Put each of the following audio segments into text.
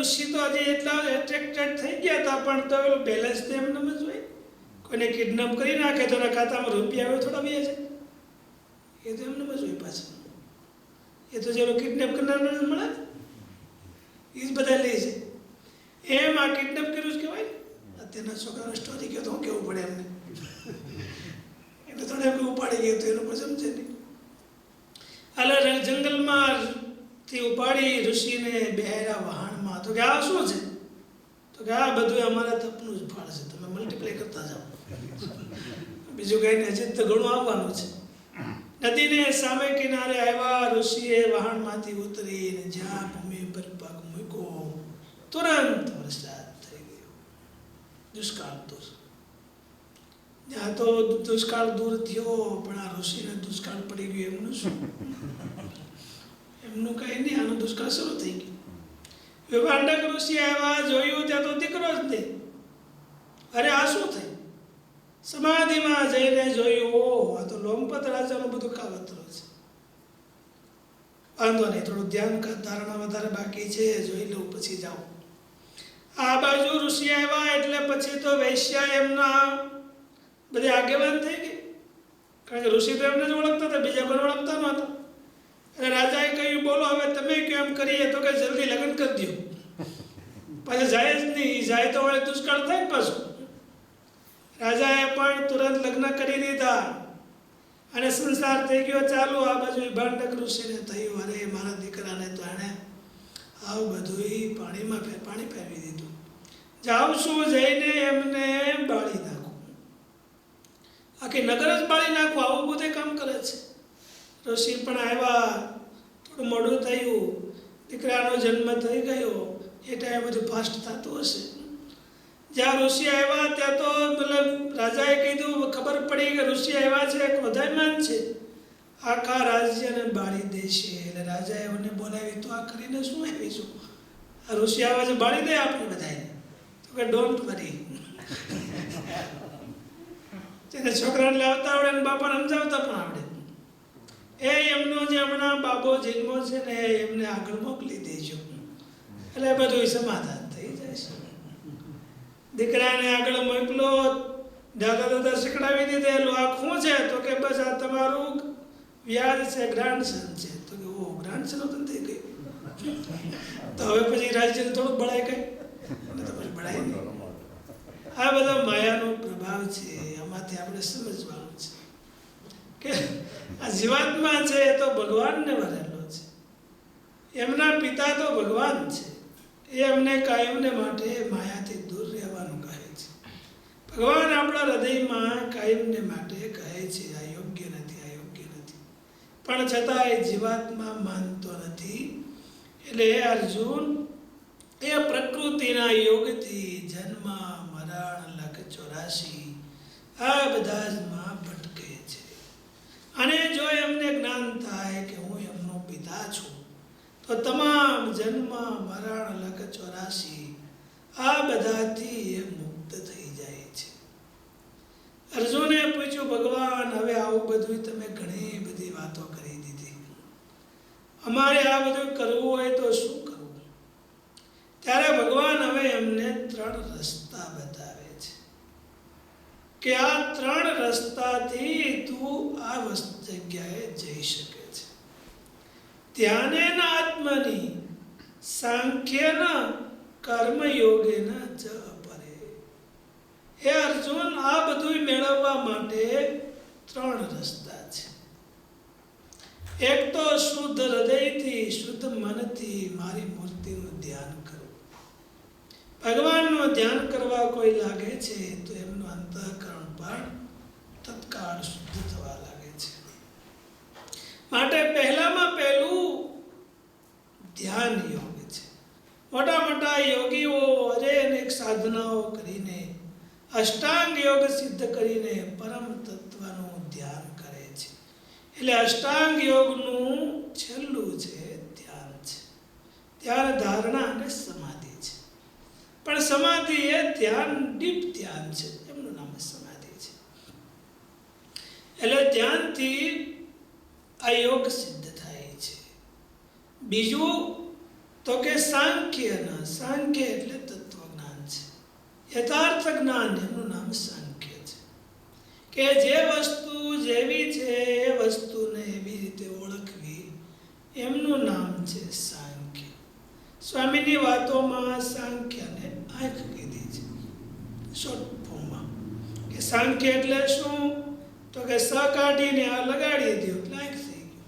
ઋષિ તો હજી એટલા એટ્રેક્ટેડ થઈ ગયા હતા, પણ તો પેલું બેલેન્સ તો એમને જ હોય. કોઈને કિડનેપ કરી નાખે તો એના ખાતામાં રૂપિયા આવે થોડા બે છે, એ તો એમને જ હોય પાછું. એ તો જેલો કિડનેપ કરનારને જ મળે, એ જ બધા લે છે. એમ આ કિડનેપ કર્યું જ કહેવાય. અત્યારના છોકરાનો સ્ટોરી કહો તો હું કેવું પડે એમને, એટલે થોડા એમ ઉપાડી ગયો તો એનું પછી સમજે નહીં. એટલે જંગલમાંથી ઉપાડી ઋષિને બેહાર્યા વહાણમાં. તો કે આ શું છે? તો કે આ બધું અમારા તપનું જ ફળ છે, તમે મલ્ટીપ્લાય કરતા જાઓ, બીજું કઈ નહીં, હજી તો ઘણું આવવાનું છે. નદીને સામે કિનારે આવ્યા. ઋષિએ વહાણમાંથી ઉતરીને જ્યાં ભૂમિ પર પગ મૂક્યો તુરંત વરસાદ થઈ ગયો. દુષ્કાળ દૂર. જ્યાં તો દુષ્કાળ દૂર થયો, પણ આ ઋષિને દુષ્કાળ પડી ગયો. એમનું શું? એમનું કઈ નહીં, આનો દુષ્કાળ શરૂ થઈ ગયો. વિભાંડક ઋષિ આવ્યા, જોયું ત્યાં તો દીકરો જ નહીં. અરે આ શું થયું? સમાધિમાં જઈને જોયું, ઓહ આ તો લોમપત રાજાનું બધું કાવતરું છે. વાંધો નહીં, થોડું ધ્યાન ધારણા વધારે બાકી છે, જોઈ લઉં પછી જાઓ. આ બાજુ ઋષિ આવ્યા એટલે પછી તો વૈશ્યા એમના બધી આગેવાન થઈ ગઈ. કારણ કે ઋષિ તો એમને જ ઓળખતા હતા, બીજા કોઈ ઓળખતા નહોતા. એટલે રાજાએ કહ્યું, બોલો હવે તમે કેમ કરીએ? તો કે જલ્દી લગ્ન કરી દો. પાછા જાય જ નહીં, જાય તો વળે દુષ્કાળ થાય પાછું. રાજાએ પણ તુરંત લગ્ન કરી દીધા અને સંસાર થઈ ગયો ચાલુ. આ બાજુ વિભાંડક ઋષિને થયું, અરે મારા દીકરાને તો એણે આવું બધું પાણી ફેરવી દીધું. જાઉં છું, જઈને એમને બાળી નાખું, આખી નગર જ બાળી નાખું. આવું બધું કામ કરે છે. ઋષિ પણ આવ્યા, થોડું મોડું થયું, દીકરાનો જન્મ થઈ ગયો. એ ટાઈમ બધું ફાસ્ટ થતું હશે. જ્યાં ઋષિ આવ્યા ત્યાં તો મતલબ રાજાએ કીધું, ખબર પડી કે ઋષિ આવ્યા છે, એક વધાયમાન છે, આખા રાજ્યને બાળી દેશે. એટલે રાજાએ મને બોલાવી, તો આ કરીને શું આવીશું? આ ઋષિ આવે છે, બાળી દે આપણે બધાને. તો કે ડોન્ટ વરી. તેને છોકરાને લાવતા આવડે ને બાપાને સમજાવતા પણ આવડે. એ એમનો જે હમણાં બાબો જન્મો છે ને, એમને આગળ મોકલી દેજો, એટલે બધું સમાધાન થઈ જશે. દીકરાને આગળ મોકલો, દાદા શીખડાવી દીધેલું. આ શું છે? તો કે બસ આ તમારું વ્યાજ છે, ગ્રાન્ડસન છે. તો કે ઓ ગ્રાન્ડસન તો થઈ ગયું. તો હવે પછી રાજ્યને થોડુંક બળાય કઈ, તો પછી બળાય નહીં. આ બધા માયાનો પ્રભાવ છે, આમાંથી આપણે સમજવાનું છે કે આ જીવાત્મા છે એ તો ભગવાનને વરેલો છે. એમના પિતા તો ભગવાન છે. એ એમને કાયમને માટે માયાથી દૂર રહેવાનું કહે છે. ભગવાન આપણા હૃદયમાં કાયમને માટે કહે છે, આ યોગ્ય નથી, આ યોગ્ય નથી. પણ છતાંય જીવાત્મા માનતો નથી. એટલે અર્જુન એ પ્રકૃતિના યોગથી જન્મ મરણ લખ 84 આ બધા જમાં ભટકે છે. અને જો એમને જ્ઞાન થાય કે હું એમનો પિતા છું, તો તમામ જન્મ મરણ લખ 84 આ બધાથી એ મુક્ત થઈ જાય છે. અર્જુને પૂછ્યું, ભગવાન હવે આવું બધું તમે ઘણી બધી વાતો કરી દીધી, અમારે આ બધું કરવું હોય તો શું કરવું? ત્યારે ભગવાન હવે એમને 3 રસ્તા બતાવે છે કે આ 3 રસ્તાથી તું આ જગ્યાએ જઈ શકે છે. ધ્યાનેન આત્મની સાંખ્યેન કર્મયોગેન ચ પરે. હે અર્જુન, આ બધું મેળવવા માટે 3 રસ્તા છે. એક તો શુદ્ધ હૃદયથી, શુદ્ધ મનથી મારી મૂર્તિનું ધ્યાન કરવું. ભગવાનનું ધ્યાન કરવા કોઈ લાગે છે તો એમનું અંતઃકરણ પણ તત્કાળ શુદ્ધ થવા લાગે છે. માટે પહેલામાં પહેલું ધ્યાન યોગ છે. મોટા મોટા યોગીઓ અનેક સાધનાઓ કરીને, અષ્ટાંગ યોગ સિદ્ધ કરીને પરમ તત્વનું ધ્યાન કરે છે. એટલે અષ્ટાંગ યોગનું છેલ્લું છે ધ્યાન છે. ધ્યાન ધારણા અને સમાધિ છે. પણ સમાધિ એ ધ્યાન, ડીપ ધ્યાન છે, એમનું નામ સમાધિ છે. એટલે ધ્યાનથી આ યોગ સિદ્ધ થાય છે. બીજું તો કે સાંખ્યના. સાંખ્ય એટલે તત્વજ્ઞાન છે, યથાર્થ જ્ઞાન, એનું નામ સાંખ્ય છે. કે જે વસ્તુ જેવી છે એ વસ્તુને એવી રીતે ઓળખવી, એમનું નામ છે સાંખ્ય. સ્વામીની વાતોમાં સાંખ્યને આંખ કીધી છે શોર્ટ ફોર્મમાં. કે સાંખ્ય એટલે શું? તો કે સ કાઢીને આ લગાડી દો એટલે આંખ થઈ ગયું.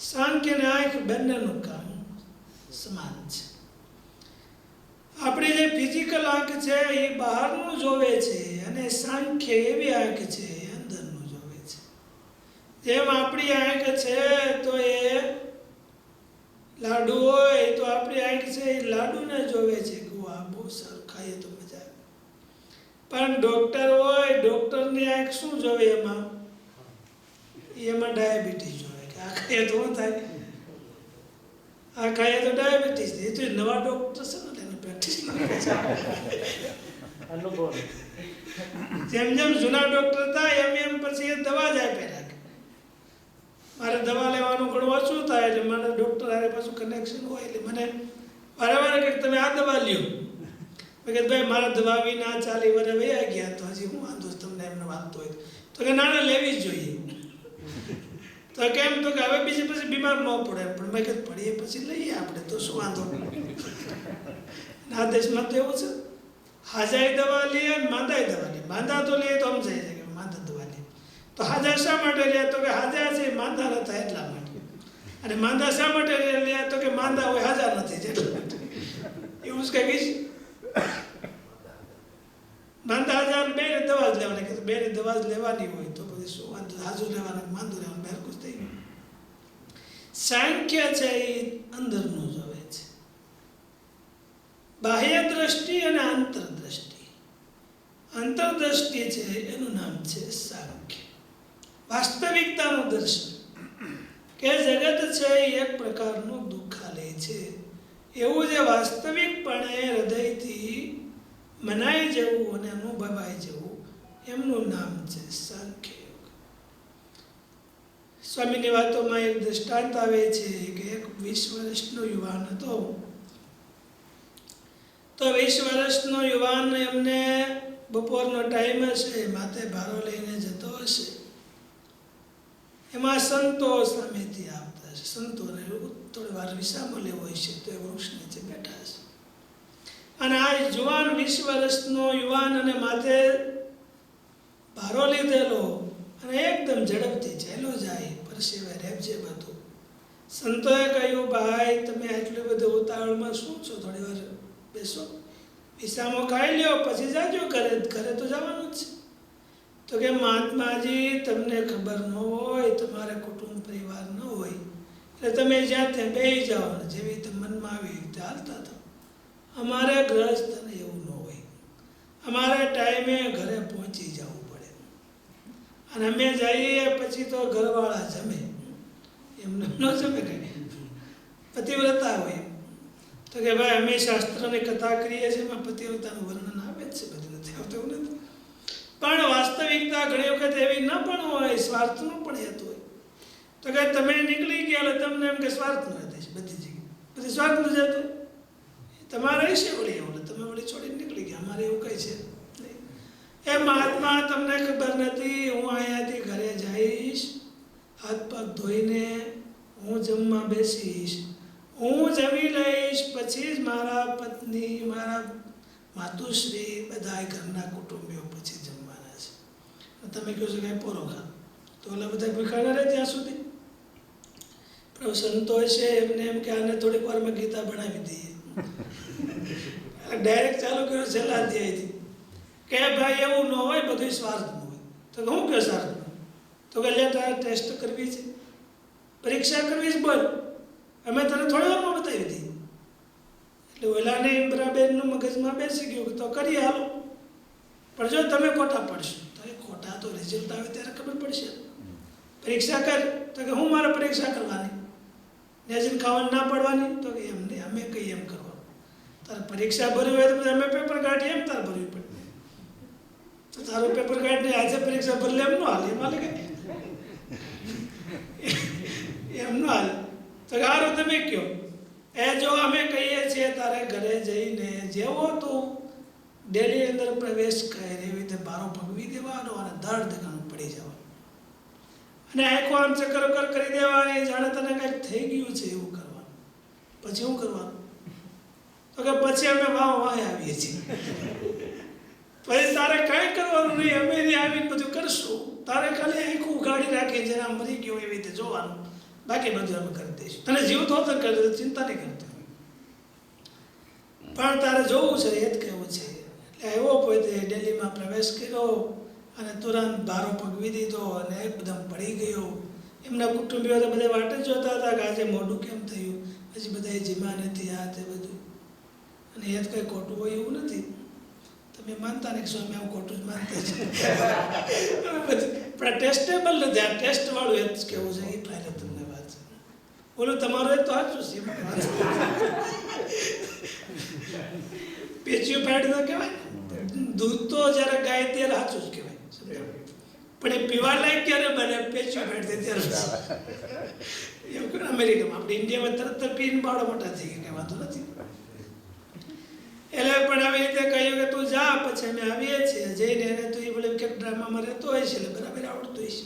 સાંખ્ય ને આંખ બંનેનું કામ સમાન છે. આપણી જે ફિઝિકલ આંખ છે એ બહારનું જોવે છે, અને સાંખ્ય એવી આંખ છે એ અંદરનું જોવે છે. જેમ આપણી આંખ છે તો એ લાડુ હોય તો આપણી આંખ છે એ લાડુને જોવે છે કે આ બહુ સારું ખાઈએ તો મજા આવે. પણ ડોક્ટર હોય, ડોક્ટરની આંખ શું જોવે? એમાં ડાયાબિટીસ જોવે કે આ ખાઈએ તો શું થાય, આ ખાઈએ તો ડાયાબિટીસ. એ તો નવા ડોક્ટર છે ને એની પ્રેક્ટિસ જેમ જેમ જૂના ડોક્ટર થાય એમ પછી એ દવા જ આપે રાખે. મારે દવા લેવાનું ઘણું ઓછું થાય એટલે મને ડૉક્ટર હારે પાછું કનેક્શન હોય એટલે મને વારે વારે કે તમે આ દવા લ્યો. મેં કીધું ભાઈ મારા દવા વિના 40 વર્ષ વયા ગયા તો હજી હું વાંધો તમને એમને વાંધો હોય તો કે ના લેવી જ જોઈએ. તો કેમ? તો કે હવે બીજી પછી બીમાર ન પડે. પણ મેં કીધું પડીએ પછી લઈએ આપણે તો શું વાંધો. આ દેશમાં તો એવું છે, હાજાય દવા લઈએ અને માંદાય દવા લઈએ. માંદા તો લઈએ તો સમજાય છે કે માંદા દવા લઈએ. તો હાજા શા માટે લે? તો કે હાજા છે માંદા નતા એટલા માટે. અને માંદા શા માટે લે? તો કે માંદા હોય હાજા નથી એટલા માટે. એવું જ કંઈક માંદા હાજા બે દવા જ લેવાની. કે બે દવા જ લેવાની હોય તો પછી શું વાંધો, હાજુ લેવાનું માંદું લેવાનું બેરકું થઈ ગયું. સાંખ્ય છે એ અંદરનું જોવે છે, બાહ્ય દ્રષ્ટિ અને આંતરદ્રષ્ટિ. આંતરદ્રષ્ટિ છે એનું નામ છે સાંખ્ય. વાસ્તવિકતાનું દર્શન, કે જગત છે એ એક પ્રકારનું દુઃખાલય છે એવું જે વાસ્તવિકપણે હૃદયથી મનાઈ જવું અને અનુભવાઈ જવું, એમનું નામ છે સાંખ્ય યોગ. સ્વામીની વાતોમાં એક દૃષ્ટાંત આવે છે કે એક 20 વર્ષનો યુવાન હતો. તો 20 વર્ષનો યુવાન એમને બપોરનો ટાઈમ હશે, માથે ભારો લઈને જતો હશે. એમાં સંતો સામેથી આવતા હશે. સંતોને થોડી વાર વિસામો લેવો હશે તો એ વૃક્ષ નીચે બેઠા હશે. અને આ જુવાન 20 વર્ષનો યુવાન અને માથે ભારો લીધેલો અને એકદમ ઝડપથી ચાલ્યો જાય, પરસેવે રેબજે બધું. સંતોએ કહ્યું, ભાઈ તમે આટલું બધું ઉતાવળમાં શું છો? થોડી વાર બેસો, વિસામો ખાઈ લ્યો, પછી જાજો ઘરે. ઘરે તો જવાનું જ છે. તો કે મહાત્માજી તમને ખબર ન હોય, તમારે કુટુંબ પરિવાર ન હોય એટલે તમે જ્યાં ત્યાં બેસી જાઓ ને જેવી રીતે મનમાં આવી રીતે હાલતા હતા. અમારે ગ્રહસ્થને એવું ન હોય, અમારે ટાઈમે ઘરે પહોંચી જવું પડે. અને અમે જઈએ પછી તો ઘરવાળા જમે, એમને ન જમે કંઈ, પતિવ્રતા હોય. તો કે ભાઈ અમે શાસ્ત્રની કથા કરીએ છીએ, એમાં પતિવ્રતાનું વર્ણન આવે જ છે, બધું નથી આવતું એવું નથી. પણ વાસ્તવિકતા ઘણી વખત એવી ન પણ હોય, સ્વાર્થનું પણ હેતુ હોય. તો કે તમે નીકળી ગયા એટલે તમને એમ કે સ્વાર્થનું હેતુ છે બધી જગ્યાએ, બધી સ્વાર્થનું જ હતું. તમારે હશે વળી એવું, તમે વળી છોડીને નીકળી ગયા, અમારે એવું કંઈ છે નહીં. એ મહાત્મા તમને ખબર નથી, હું અહીંયાથી ઘરે જઈશ, હાથ પગ ધોઈને હું જમવા બેસીશ, હું જમી લઈશ, પછી જ મારા પત્ની, મારા માતુશ્રી, બધા ઘરના કુટુંબીઓ પછી જમવાના છે. તમે કહો છો કે પોરો ખા, તો ઓલા બધા ભૂખાના રહે ત્યાં સુધી. પ્રભુ સંતો છે એમને એમ કે આને થોડીક વારમાં ગીતા ભણાવી દઈએ. ડાયરેક્ટ ચાલુ કર્યો છેલ્લા અધ્યાયથી કે ભાઈ એવું ન હોય, બધું સ્વાર્થનું હોય. તો હું કહ્યું સ્વાર્થનું? તો કે લે તારે ટેસ્ટ કરવી છે, પરીક્ષા કરવી છે, બોલ, અમે તને થોડી વારમાં બતાવી દઈએ. એટલે ઓલાને ઇન્દ્રાબેનનું મગજમાં બેસી ગયું તો કરીએ હાલો. પણ જો તમે ખોટા પડશો તો એ ખોટા તો રિઝલ્ટ આવે ત્યારે ખબર પડશે. પરીક્ષા કર, તો કે હું મારે પરીક્ષા કરવાની, નેજીન ખાવાનું ના પડવાની. તો કે એમ નહીં, અમે કહીએ એમ કરવાનું. તારે પરીક્ષા ભરવી હોય તો અમે પેપર કાઢીએ, એમ તારે ભરવી પડે. તો તારું પેપર કાઢીને આજે પરીક્ષા ભરલે એમ ન હાલે, એમ હાલે કે એમ ન હાલે. તો કે સારું તમે કહો. એ જો અમે કહીએ છીએ તારે ઘરે જઈને જેવો તું ડેલી અંદર પ્રવેશ કરે એવી રીતે બારો ભગવી દેવાનો અને દર્દ ઘણું પડી જવાનું અને આખો આમ ચક્કર કરી દેવાની જાણે તને કંઈક થઈ ગયું છે એવું કરવાનું. પછી શું કરવાનું? તો કે પછી અમે વાહ આવીએ છીએ. પછી તારે કાંઈ કરવાનું નહીં, અમે આવીને બધું કરશું. તારે ખાલી આખું ઉઘાડી રાખી જેને આમ મરી ગયો એવી રીતે જોવાનું, બાકી બધું અમે કરી દઈશું. તને જીવતો હતો કરી દે, ચિંતા નહીં કરતો, પણ તારે જોવું છે એ જ કહેવું છે. એટલે આવ્યો પોતે ડેલીમાં પ્રવેશ કર્યો અને તુરંત બારો પગવી દીધો અને એકદમ પડી ગયો. એમના કુટુંબીઓ તો બધા વાટ જ જોતા હતા કે આજે મોઢું કેમ થયું, પછી બધા જીમા નથી આ તે બધું. અને એ જ કંઈ ખોટું હોય એવું નથી, તમે માનતા નહીં સ્વામી આવું ખોટું જ માનતા છે. પણ ટેસ્ટેબલ નથી, આ ટેસ્ટ વાળું એ જ કેવું છે. એ પહેલે તમને વાત છે, બોલું તમારું એ તો સાચું છે. પેચ્યું ફેટ ન કહેવાય, દૂધ તો જ્યારે ગાય ત્યારે સાચું જ કહેવાય, પણ એ પીવા લાયક ક્યારે બને? પેચ્યું ફેટ ત્યારે એવું અમેરિકામાં. આપણે ઇન્ડિયામાં તરત પીને બાળો મોટા થઈ ગયા, કઈ વાંધો નથી. એટલે પણ આવી રીતે કહ્યું કે તું જા, પછી અમે આવીએ છીએ. જઈને એને તો એ બોલે કે ડ્રામામાં રહેતો હોય છે એટલે બરાબર આવડતું હોય છે.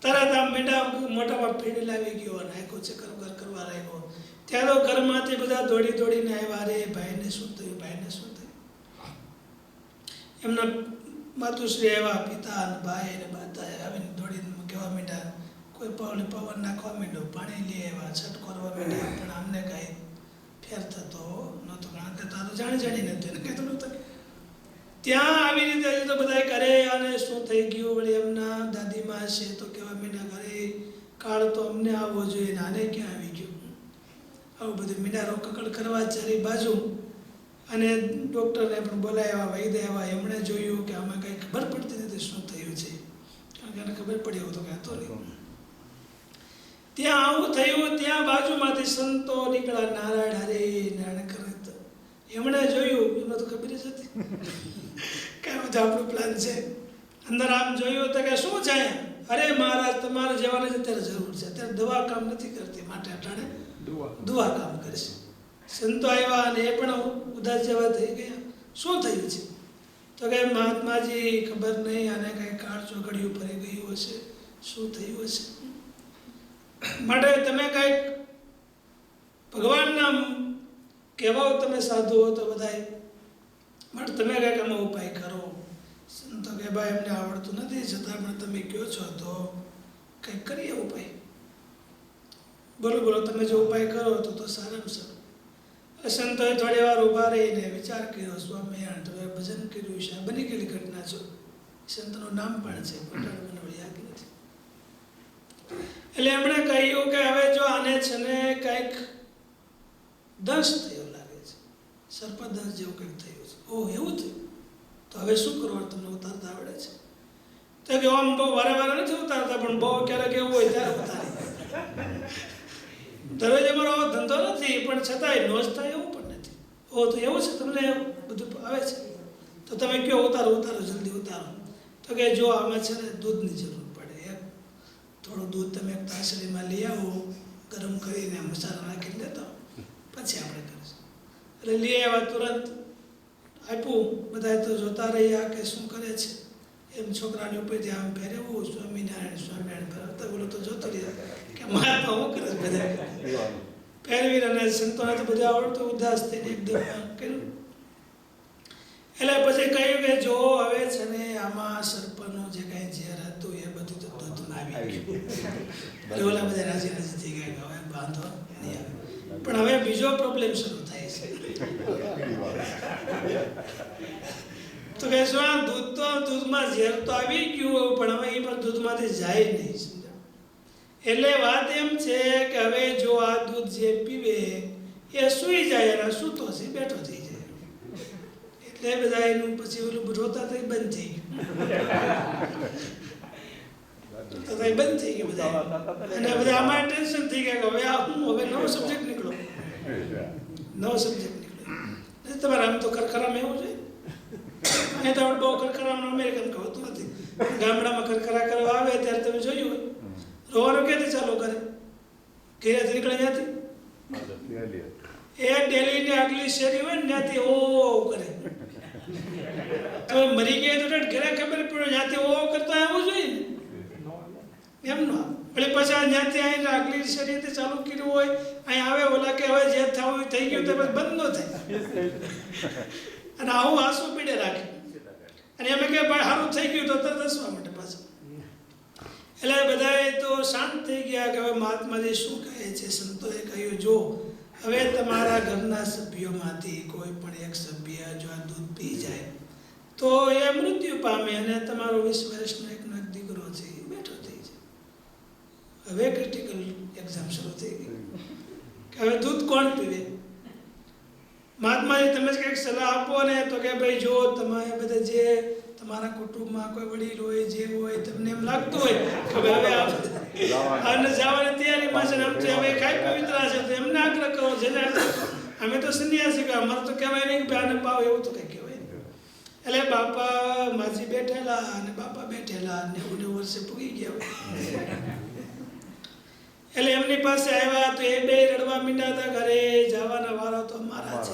તરત આમ બેટા મોટામાં પીડી લાવી ગયો અને આખો ચક્કર કરવા લાગ્યો. ત્યાં તો ઘરમાંથી બધા દોડીને આવ્યા. રે ભાઈને શું થયું, ભાઈને શું થયું? એમના માતુશ્રી આવ્યા, પિતા અને ભાઈ અને બધા આવીને દોડીને કહેવા માંડ્યા. કોઈ પવન નાખવા માંડ્યો, પાણી લઈ આવ્યા, છટકોરવા માંડ્યા, પણ અમને કાંઈ ફેર થતો નહોતો, કારણ કે તારું જાણીને હતું એને કહેતું નહોતું. ત્યાં આવી રીતે તો બધા કરે અને શું થઈ ગયું વળી એમના દાદીમાં છે તો કહેવા મીના ઘરે કાળ તો અમને આવવો જોઈએ, આને ક્યાં આવી ગયું? આવું બધું મીનારો કકડ કરવા ચારી બાજુ. અને ડૉક્ટરને પણ બોલાવ્યા, વૈદ્ય આવ્યા. એમણે જોયું કે આમાં કંઈ ખબર પડતી નથી શું થયું છે, કારણ કે એને ખબર પડી એવું તો કહેતો નહીં. ત્યાં આવું થયું, ત્યાં બાજુમાંથી સંતો નીકળ્યા, નારાયણ હરે નારાયણ કરે. એમણે જોયું, એમને તો ખબર જ હતી કે બધું આપણું પ્લાન છે. અંદર આમ જોયું તો કે શું છે? અરે મહારાજ તમારે જવાની જ અત્યારે જરૂર છે, અત્યારે દવા કામ નથી કરતી, માટે અટાણે દુઆ કામ કરશે. સંતો આવ્યા અને એ પણ ઉદાસ જેવા થઈ ગયા. શું થયું છે? તો કે મહાત્માજી ખબર નહીં, આને કંઈ કાળ ચોઘડિયું ફરી ગયું હશે, શું થયું હશે, માટે તમે કંઈક ભગવાનના કહેવાઓ, તમે સાધુ હો તો બધાય, માટે તમે કંઈક આમાં ઉપાય કરો. સંતો કે ભાઈ એમને આવડતું નથી, છતાં પણ તમે કહો છો તો કંઈક કરીએ ઉપાય. બોલો તમે જો ઉપાય કરો તો સારામાં સારું. સંતોએ થોડી વાર ઊભા રહીને વિચાર કર્યો, સ્વામિનારાયણ થોડું ભજન કર્યું છે. બની ગયેલી ઘટના છો, સંતનું નામ પણ છે, પણ મને યાદ નથી. એટલે એમણે કહ્યું કે હવે જો આને છે ને કંઈક દંશ થયો લાગે છે, સર્પદંશ જેવું કંઈક થયું છે. ઓહ એવું થયું? તો હવે શું કરવાનું? તમને ઉતારતા આવડે છે? તો કે આમ બહુ વારે નથી ઉતારતા, પણ બહુ ક્યારેક એવું હોય ત્યારે ઉતારી. દરરોજ અમારો આવો ધંધો નથી, પણ છતાંય નોંધ થાય એવું પણ નથી. ઓ તો એવું છે, તમને બધું આવે છે તો તમે કહો ઉતારો જલ્દી ઉતારો. તો કે જો આમાં છે ને દૂધની જરૂર પડે, થોડું દૂધ તમે એક તાસડીમાં લઈ આવો, ગરમ કરીને મસાલા નાખી લેતા, પછી આપણે કરીશું. એટલે લઈ આવ્યા, તુરંત આપ્યું. બધા તો જોતા રહ્યા કે શું કરે છે. એમ છોકરાની ઉપરથી આમ ફેરવું, સ્વામિનારાયણ ફેરવતા બોલો તો જોતો રહ્યા કે મહાત્મા શું કરે છે. બધા ફેરવી અને સંતોને તો બધું આવડતું, ઉદાસ થઈને એકદમ કર્યું. એટલે પછી કહ્યું કે જો હવે છે ને આમાં સર્પનું જે કાંઈ ઝેર હતું એ બધું તો દૂધમાં આવી ગયું. એટલે ઓલા બધા રાજી થઈ ગયા કે હવે વાંધો નહીં આવે. પણ હવે બીજો પ્રોબ્લેમ શરૂ થાય છે. તો કે શું આ દૂધમાં ઝેર તો આવી ગયું, પણ હવે એ પણ દૂધમાંથી જાય નહીં. એટલે વાત એમ છે કે હવે જો આ દૂધ જે પીવે એ સૂઈ જાય અને સૂતો છે બેઠો થઈ જાય. એટલે બધા એનું પછી ઓલું રોતા તો બંધ થઈ ગયું, બંધ થઈ ગયું બધા. અને બધા આમાં ટેન્શન થઈ ગયા કે હવે હવે નવો સબ્જેક્ટ નીકળો. તમારે આમ તો ખરખરામાં એવું છે. અહીં તો આપણે બહુ ખરખરામાં અમેરિકન કહતું નથી. ગામડામાં ખરખરા કરવા આવે ત્યારે તમે જોયું હોય, રોવાનું ક્યાંથી ચાલુ કરે? ઘેરેથી નીકળે ત્યાંથી એ ડેલીની આગલી શેરી હોય ને ત્યાંથી ઓ કરે. તો મરી ગયા તો ઘરે ખબર પડે ત્યાંથી ઓ કરતા આવવું જોઈએ ને, એમ ન એટલે પછી ત્યાંથી આવીને આગલી શેરીથી ચાલુ કર્યું હોય, અહીં આવે ઓલા કે હવે જે થવું થઈ ગયું તો બંધ ન થાય. અને આવું આંસુ પીડે રાખે અને એમ કે ભાઈ સારું થઈ ગયું તો તરત હસવા માટે પાછું. એટલે બધાએ તો શાંત થઈ ગયા કે હવે મહાત્માજી શું કહે છે. સંતોએ કહ્યું, જો હવે તમારા ઘરના સભ્યોમાંથી કોઈ પણ એક સભ્ય જો આ દૂધ પી જાય તો એ મૃત્યુ પામે અને તમારો 20 વર્ષનો એકનો એક દીકરો છે એ બેઠો થઈ જાય. હવે ક્રિટિકલ એક્ઝામ શરૂ થઈ ગઈ કે હવે દૂધ કોણ પીવે. મહાત્માજી તમે જ કંઈક સલાહ આપો ને. તો કે ભાઈ જો તમે બધા જે તમારા કુટુંબમાં કોઈ વડીલ હોય જે હોય તમને એમ લાગતું હોય કે હવે અને જવાની તૈયારીમાં છે, આમ હવે કાંઈ પવિત્રા છે તો એમને આગ્રહ કરો. જેને અમે તો સંન્યાસી કહો, અમારે તો કહેવાય નહીં કે આને પાવ એવું તો કંઈ કહેવાય. એટલે બાપા માજી બેઠેલા અને બાપા બેઠેલા 90 વર્ષે પૂગી ગયા હોય. એટલે એમની પાસે આવ્યા તો એ બે રડવા માંડ્યા હતા, ઘરે જવાના વારો તો મારા છે.